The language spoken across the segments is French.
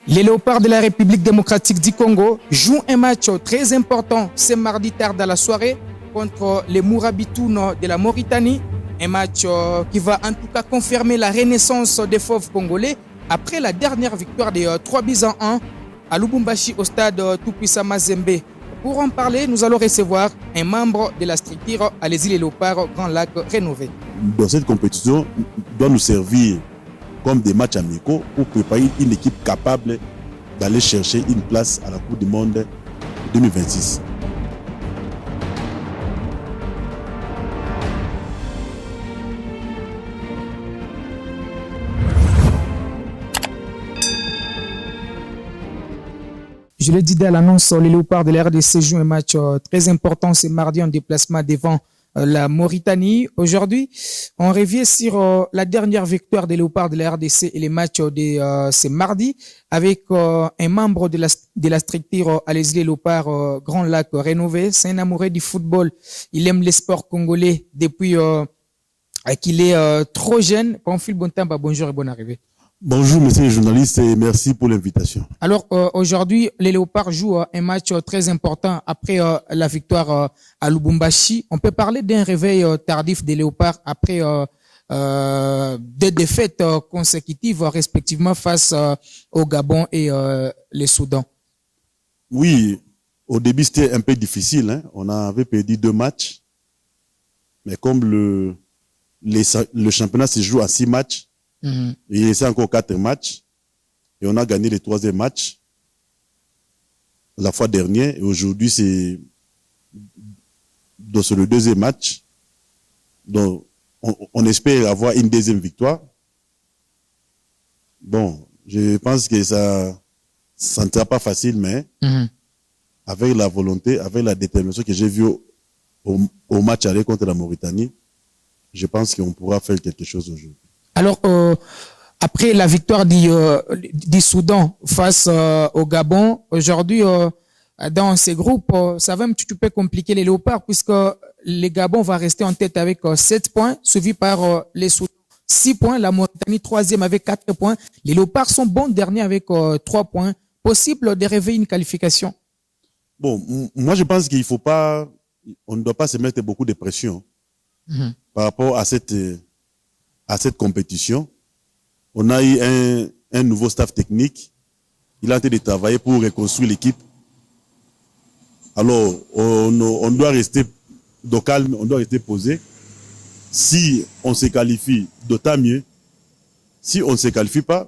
Les Léopards de la République démocratique du Congo jouent un match très important ce mardi tard dans la soirée contre les Mourabitounes de la Mauritanie. Un match qui va en tout cas confirmer la renaissance des fauves congolais après la dernière victoire des 3-1 à Lubumbashi au stade Tout-Puissant Mazembe. Pour en parler, nous allons recevoir un membre de la structure Allez-y les Léopards Grand Lac rénové. Dans cette compétition, doit nous servir comme des matchs amicaux pour préparer une équipe capable d'aller chercher une place à la Coupe du Monde 2026. Je l'ai dit dès l'annonce, les Léopards de la RDC jouent un match très important ce mardi en déplacement devant la Mauritanie. Aujourd'hui, on revient sur la dernière victoire des Léopards de la RDC et les matchs de ce mardi avec un membre de la structure Allez-y les Léopards Grand Lac rénové. C'est un amoureux du football. Il aime les sports congolais depuis qu'il est trop jeune. Pamphile Bontamba, bonjour et bonne arrivée. Bonjour, monsieur le journaliste, et merci pour l'invitation. Alors, aujourd'hui, les Léopards jouent un match très important après la victoire à Lubumbashi. On peut parler d'un réveil tardif des Léopards après deux défaites consécutives, respectivement face au Gabon et le Soudan. Oui, au début, c'était un peu difficile. Hein. On avait perdu 2 matchs. Mais comme le championnat se joue à 6 matchs, il restait encore 4 matchs et on a gagné le 3e match la fois dernière et aujourd'hui c'est le 2e match. Donc on espère avoir une 2e victoire. Bon, je pense que ça ne sera pas facile, mais avec la volonté, avec la détermination que j'ai vue au match aller contre la Mauritanie, je pense qu'on pourra faire quelque chose aujourd'hui. Alors, après la victoire du Soudan face au Gabon, aujourd'hui, dans ces groupes, ça va un petit peu compliquer les Léopards puisque le Gabon va rester en tête avec 7 points, suivi par les Soudan 6 points, la Mauritanie 3e avec 4 points. Les Léopards sont bons derniers avec 3 points. Possible de rêver une qualification? Bon, moi je pense qu'il faut pas, on ne doit pas se mettre beaucoup de pression par rapport à cette compétition. On a eu un nouveau staff technique. Il a en train de travailler pour reconstruire l'équipe. Alors, on doit rester calme, on doit rester posé. Si on se qualifie, d'autant mieux. Si on ne se qualifie pas,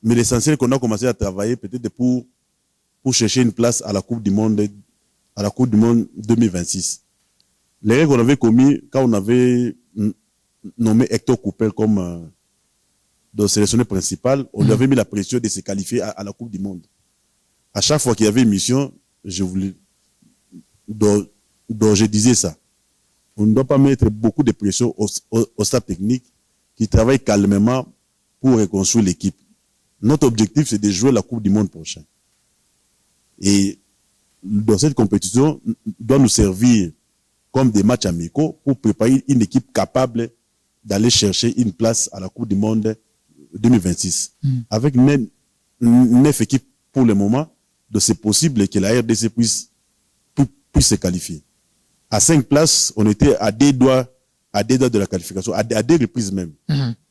mais l'essentiel qu'on a commencé à travailler peut-être pour chercher une place à la Coupe du Monde 2026. Les règles qu'on avait commis quand on avait nommé Hector Cooper comme sélectionneur principal, on lui avait mis la pression de se qualifier à la Coupe du Monde. À chaque fois qu'il y avait une mission, je disais ça. On ne doit pas mettre beaucoup de pression au staff technique qui travaille calmement pour reconstruire l'équipe. Notre objectif, c'est de jouer la Coupe du Monde prochaine. Et dans cette compétition, doit nous servir comme des matchs amicaux pour préparer une équipe capable d'aller chercher une place à la Coupe du Monde 2026. Avec 9 équipes pour le moment, c'est possible que la RDC puisse se qualifier. À 5 places, on était à des doigts de la qualification, à 2 reprises même.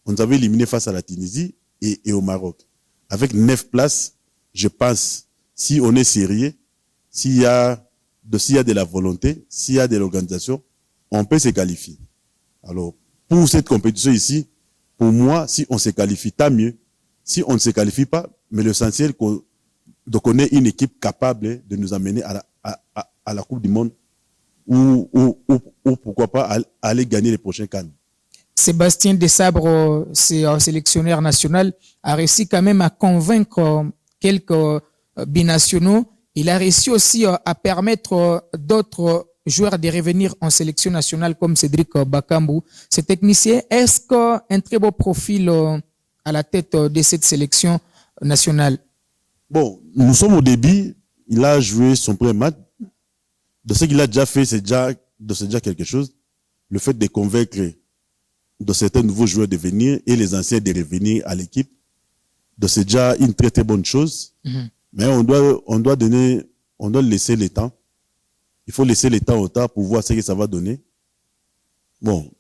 On nous avait éliminé face à la Tunisie et au Maroc. Avec 9 places, je pense, si on est sérieux, s'il y a de la volonté, s'il y a de l'organisation, on peut se qualifier. Alors, pour cette compétition ici, pour moi, si on se qualifie, tant mieux. Si on ne se qualifie pas, mais l'essentiel, donc on ait une équipe capable de nous amener à la Coupe du Monde ou pourquoi pas aller gagner les prochains CAN. Sébastien Desabre, sélectionneur national, a réussi quand même à convaincre quelques binationaux. Il a réussi aussi à permettre d'autres joueurs de revenir en sélection nationale comme Cédric Bakambu. Ce technicien, est-ce qu'un très beau profil à la tête de cette sélection nationale? Bon, nous sommes au début. Il a joué son premier match. De ce qu'il a déjà fait, c'est déjà quelque chose. Le fait de convaincre de certains nouveaux joueurs de venir et les anciens de revenir à l'équipe, Donc c'est déjà une très très bonne chose. Mais on doit laisser le temps. Il faut laisser le temps au temps pour voir ce que ça va donner. Bon,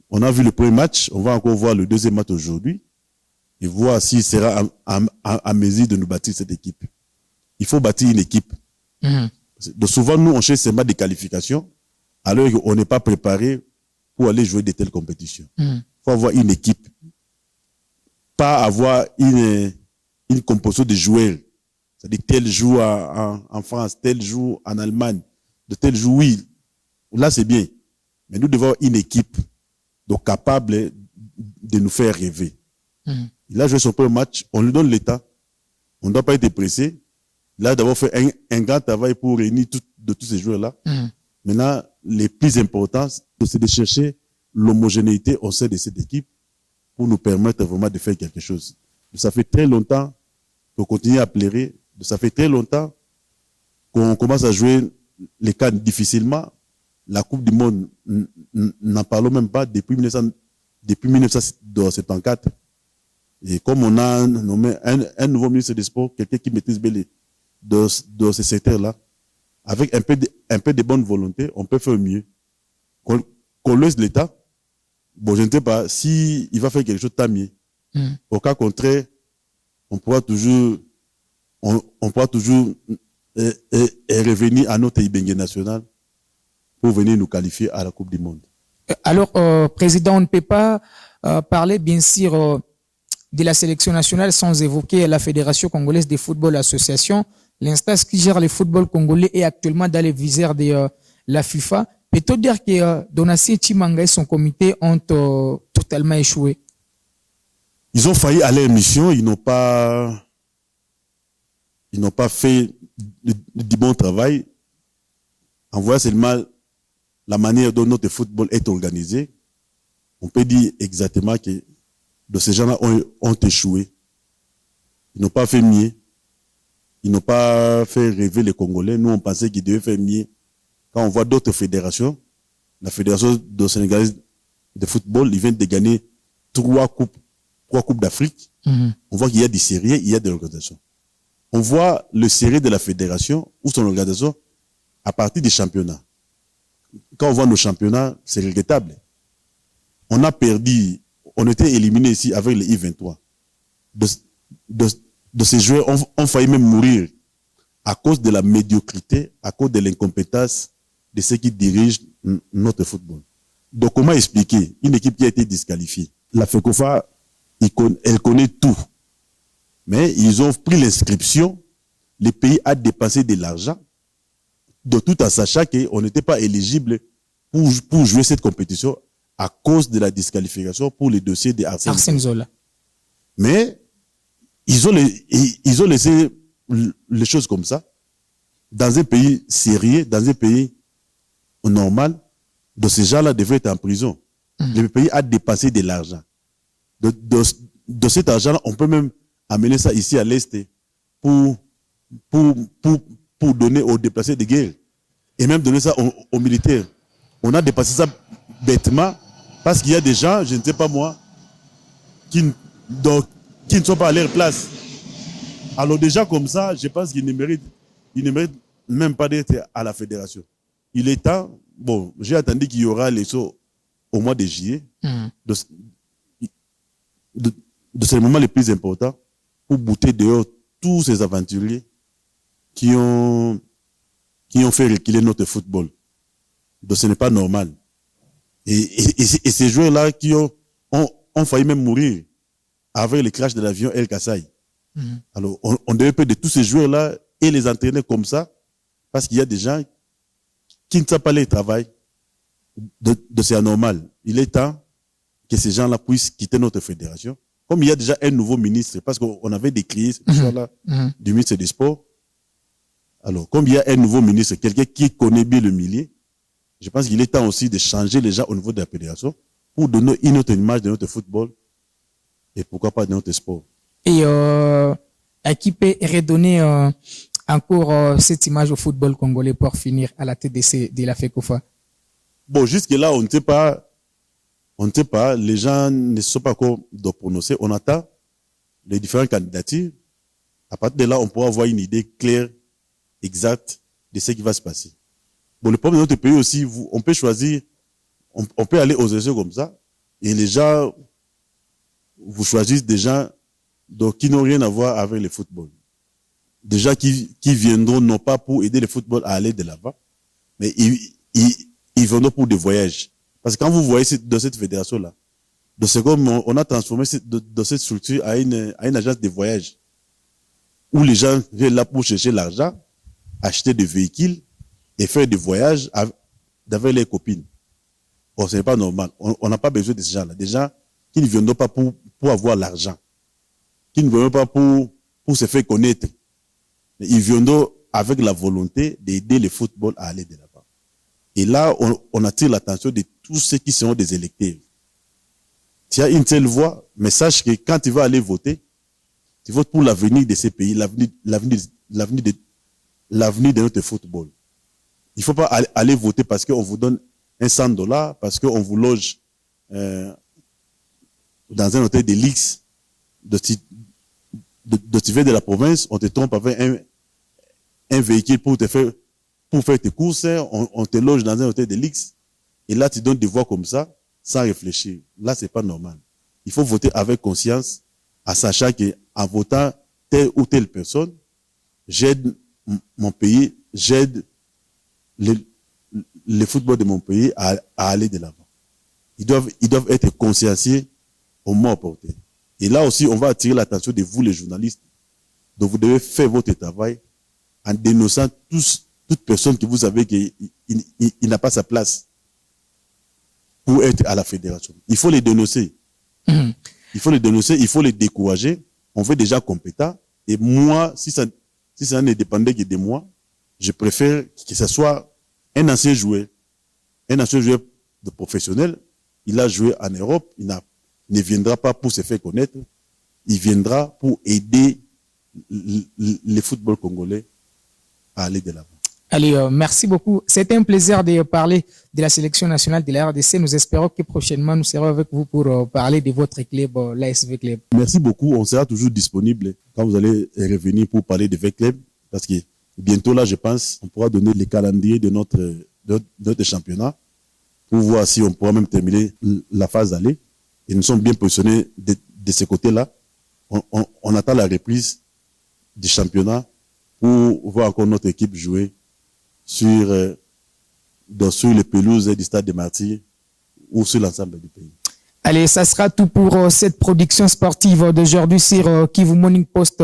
on a vu le premier match, on va encore voir le deuxième match aujourd'hui et voir s'il sera à mesure de nous bâtir cette équipe. Il faut bâtir une équipe. Donc souvent, nous, on cherche seulement des qualifications alors qu'on n'est pas préparé pour aller jouer de telles compétitions. Il faut avoir une équipe. Pas avoir une composition de joueurs. C'est-à-dire tel joue en France, tel joue en Allemagne, de tel joue, oui. Là, c'est bien. Mais nous devons avoir une équipe donc capable de nous faire rêver. Il a joué son premier match, on lui donne l'état. On ne doit pas être pressé. Il a d'abord fait un grand travail pour réunir de tous ces joueurs-là. Maintenant, les plus importants, c'est de chercher l'homogénéité au sein de cette équipe pour nous permettre vraiment de faire quelque chose. Ça fait très longtemps qu'on continue à pleurer. Ça fait très longtemps qu'on commence à jouer les CAN difficilement. La Coupe du Monde, n'en parlons même pas depuis 1974. Et comme on a nommé un nouveau ministre des Sports, quelqu'un qui maîtrise bien de ce secteur-là, avec un peu de bonne volonté, on peut faire mieux. Qu'on laisse l'État. Bon, je ne sais pas si il va faire quelque chose, tant mieux. Au cas contraire, on pourra toujours revenir à notre Ibenge national pour venir nous qualifier à la Coupe du Monde. Alors, Président, on ne peut pas parler, bien sûr, de la sélection nationale sans évoquer la Fédération congolaise de football association. L'instance qui gère le football congolais est actuellement dans les visères de la FIFA. Peut-on dire que Donatien Tshimanga et son comité ont totalement échoué? Ils ont failli à leur mission, ils n'ont pas fait du bon travail. En voyant seulement la manière dont notre football est organisé, on peut dire exactement que ces gens-là ont échoué. Ils n'ont pas fait mieux. Ils n'ont pas fait rêver les Congolais. Nous, on pensait qu'ils devaient faire mieux. Quand on voit d'autres fédérations, la fédération sénégalaise de football, ils viennent de gagner trois coupes d'Afrique. On voit qu'il y a des séries, il y a des organisations. On voit le série de la fédération ou son organisation à partir des championnats. Quand on voit nos championnats, c'est regrettable. On a perdu, on était éliminé ici avec les I-23. De ces joueurs ont failli même mourir à cause de la médiocrité, à cause de l'incompétence de ceux qui dirigent notre football. Donc, comment expliquer une équipe qui a été disqualifiée? La FECOFA, elle connaît tout. Mais ils ont pris l'inscription, le pays a dépensé de l'argent, de tout en sachant qu'on n'était pas éligible pour jouer cette compétition à cause de la disqualification pour le dossier de Arsène Zola. Mais ils ont laissé les choses comme ça. Dans un pays sérieux, dans un pays normal, de ces gens-là devraient être en prison. Le pays a dépensé de l'argent. De cet argent-là, on peut même amener ça ici à l'Est pour donner aux déplacés de guerre. Et même donner ça aux militaires. On a dépassé ça bêtement parce qu'il y a des gens, je ne sais pas moi, qui ne sont pas à leur place. Alors déjà comme ça, je pense qu'ils ne méritent même pas d'être à la fédération. Il est temps, bon, j'ai attendu qu'il y aura les sauts au mois de juillet. C'est le moment le plus important pour bouter dehors tous ces aventuriers qui ont fait reculer notre football. Donc ce n'est pas normal. Et ces joueurs-là qui ont failli même mourir avec le crash de l'avion El Kassai. Alors on devait perdre de tous ces joueurs-là et les entraîner comme ça parce qu'il y a des gens qui ne savent pas leur travail. De c'est anormal. Il est temps que ces gens-là puissent quitter notre fédération. Comme il y a déjà un nouveau ministre, parce qu'on avait décrié cette histoire-là du ministre des Sports. Alors, comme il y a un nouveau ministre, quelqu'un qui connaît bien le milieu, je pense qu'il est temps aussi de changer les gens au niveau de la fédération pour donner une autre image de notre football et pourquoi pas de notre sport. Et à qui peut redonner encore cette image au football congolais pour finir à la tête de la FECOFA? Bon, jusque-là, on ne sait pas. Les gens ne sont pas encore de prononcer. On attend les différentes candidatures. À partir de là, on pourra avoir une idée claire, exacte de ce qui va se passer. Bon, le problème de notre pays aussi, on peut choisir, on peut aller aux élections comme ça, et les gens, vous choisissez des gens donc, qui n'ont rien à voir avec le football. Des gens qui viendront non pas pour aider le football à aller de l'avant, mais ils viendront pour des voyages. Parce que quand vous voyez dans cette fédération-là, de ce comme on a transformé dans cette structure à une agence de voyage, où les gens viennent là pour chercher l'argent, acheter des véhicules et faire des voyages avec les copines. Or, ce n'est pas normal. On n'a pas besoin de ces gens-là. Des gens qui ne viennent pas pour avoir l'argent, qui ne viennent pas pour se faire connaître. Mais ils viennent avec la volonté d'aider le football à aller de l'avant. Et là, on attire l'attention de tous ceux qui seront des électeurs. Tu as une seule voix, mais sache que quand tu vas aller voter, tu votes pour l'avenir de ces pays, l'avenir de notre football. Il ne faut pas aller voter parce qu'on vous donne un $100, parce qu'on vous loge dans un hôtel de luxe de tu viens de la province, on te trompe avec un véhicule pour faire tes courses, on te loge dans un hôtel de luxe, et là tu donnes des voix comme ça, sans réfléchir. Là, c'est pas normal. Il faut voter avec conscience, en sachant qu'en votant telle ou telle personne, j'aide mon pays, j'aide le football de mon pays à aller de l'avant. Ils doivent être conscienciés au moment opportun. Et là aussi, on va attirer l'attention de vous, les journalistes. Donc, vous devez faire votre travail en dénonçant toute personne que vous savez qu'il n'a pas sa place pour être à la fédération. Il faut les dénoncer. Il faut les dénoncer, il faut les décourager. On veut déjà compétents. Et moi, si ça ne dépendait que de moi, je préfère que ce soit un ancien joueur de professionnel. Il a joué en Europe, il ne viendra pas pour se faire connaître, il viendra pour aider le football congolais à aller de l'avant. Allez, merci beaucoup. C'était un plaisir de parler de la sélection nationale de la RDC. Nous espérons que prochainement, nous serons avec vous pour parler de votre club, l'ASV Club. Merci beaucoup. On sera toujours disponible quand vous allez revenir pour parler de VEC Club, parce que bientôt là, je pense, on pourra donner le calendrier de notre championnat pour voir si on pourra même terminer la phase aller. Et nous sommes bien positionnés de ce côté-là. On attend la reprise du championnat pour voir encore notre équipe jouer sur les pelouses du Stade des Martyrs ou sur l'ensemble du pays. Allez, ça sera tout pour cette production sportive d'aujourd'hui sur Kivu Morning Post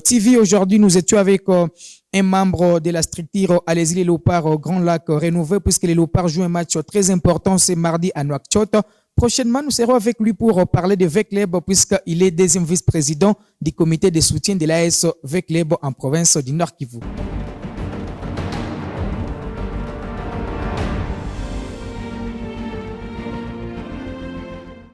TV. Aujourd'hui, nous étions avec un membre de la structure Allez-y les Léopards au Grand Lac rénové, puisque les Léopards jouent un match très important ce mardi à Nouakchott. Prochainement, nous serons avec lui pour parler de VEC Club, puisqu'il est deuxième vice-président du comité de soutien de l'AS VEC Club en province du Nord Kivu.